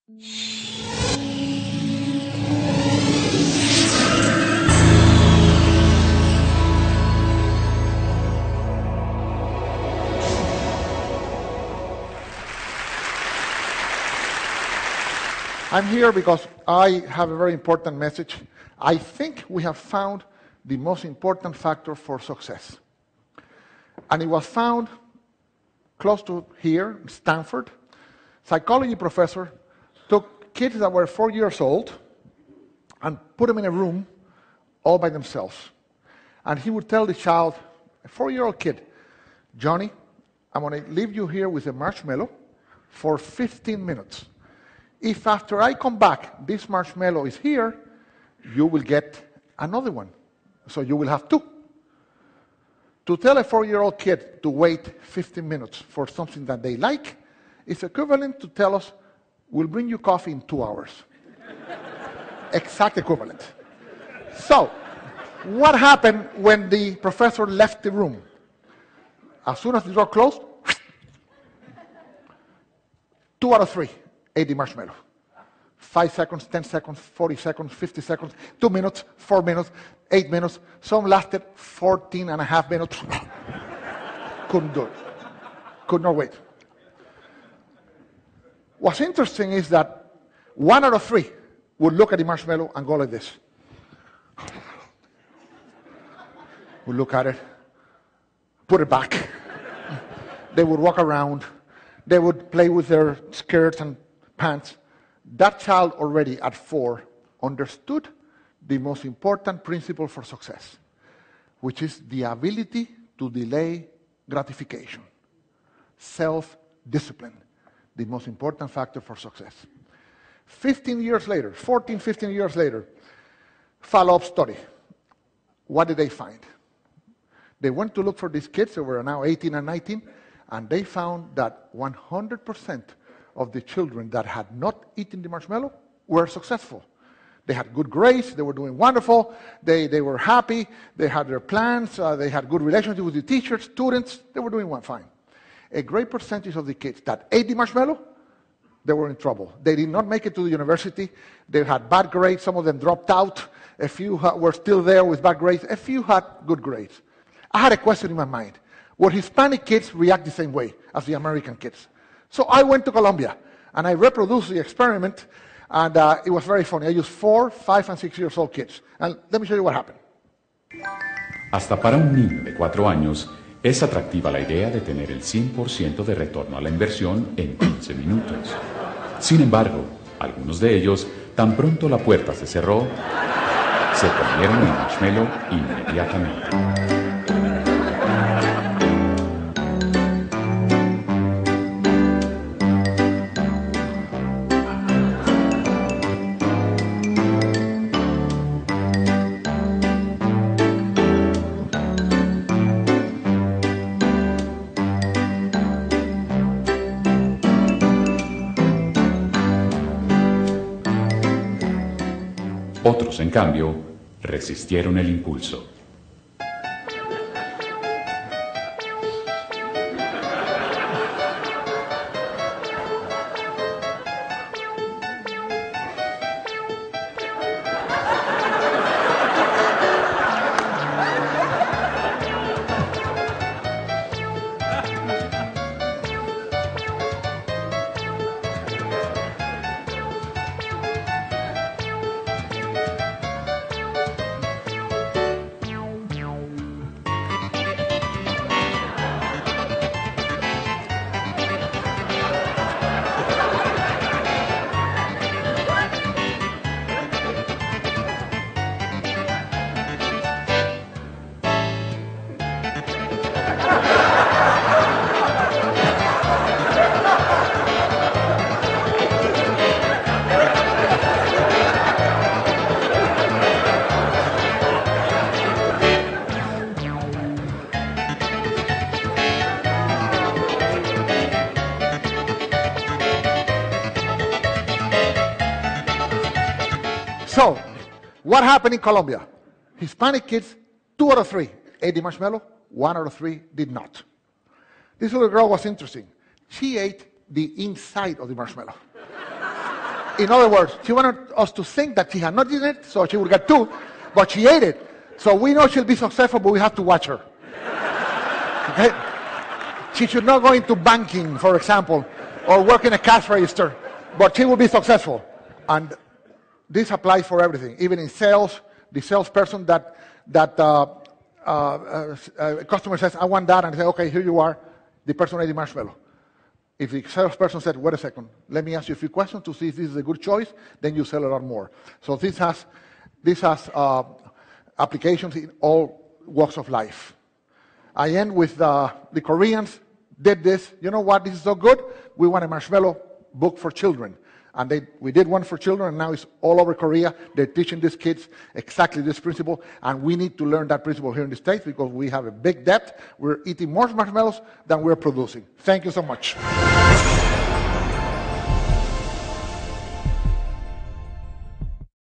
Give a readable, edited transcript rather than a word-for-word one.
I'm here because I have a very important message. I think we have found the most important factor for success. And it was found close to here, Stanford. Psychology professor took kids that were 4 years old and put them in a room all by themselves. And he would tell the child, a 4-year-old kid, Johnny, I'm going to leave you here with a marshmallow for 15 minutes. If after I come back, this marshmallow is here, you will get another one. So you will have 2. To tell a 4-year-old kid to wait 15 minutes for something that they like is equivalent to tell us, we'll bring you coffee in 2 hours. Exact equivalent. So, what happened when the professor left the room? As soon as the door closed, 2 out of 3 ate the marshmallow. 5 seconds, 10 seconds, 40 seconds, 50 seconds, 2 minutes, 4 minutes, 8 minutes. Some lasted 14 and a half minutes. Couldn't do it. Could not wait. What's interesting is that 1 out of 3 would look at the marshmallow and go like this. Would look at it, put it back. They would walk around. They would play with their skirts and pants. That child already at 4 understood the most important principle for success, which is the ability to delay gratification. Self-discipline, the most important factor for success. 15 years later, 14, 15 years later, follow-up study. What did they find? They went to look for these kids who were now 18 and 19, and they found that 100% of the children that had not eaten the marshmallow were successful. They had good grades, they were doing wonderful, they were happy, they had their plans, they had good relationships with the teachers, students, they were doing fine. A great percentage of the kids that ate the marshmallow, they were in trouble. They did not make it to the university, they had bad grades, some of them dropped out, a few were still there with bad grades, a few had good grades. I had a question in my mind. Would Hispanic kids react the same way as the American kids? So I went to Colombia, and I reproduced the experiment, and it was very funny. I used 4, 5, and 6 years old kids. And let me show you what happened. Hasta para un niño de 4 años, es atractiva la idea de tener el 100% de retorno a la inversión en 15 minutos. Sin embargo, algunos de ellos, tan pronto la puerta se cerró, se comieron el marshmallow inmediatamente. Otros, en cambio, resistieron el impulso. So, what happened in Colombia? Hispanic kids, 2 out of 3 ate the marshmallow, 1 out of 3 did not. This little girl was interesting. She ate the inside of the marshmallow. In other words, she wanted us to think that she had not eaten it, so she would get 2, but she ate it. So we know she'll be successful, but we have to watch her. Okay? She should not go into banking, for example, or work in a cash register, but she will be successful. And this applies for everything, even in sales. The salesperson that customer says, I want that, and they say, okay, here you are. The person ate the marshmallow. If the salesperson said, wait a second, let me ask you a few questions to see if this is a good choice, then you sell a lot more. So this has applications in all walks of life. I end with the Koreans did this. You know what? This is so good. We want a marshmallow book for children. And we did one for children, and now it's all over Korea. They're teaching these kids exactly this principle, and we need to learn that principle here in the States because we have a big debt. We're eating more marshmallows than we're producing. Thank you so much.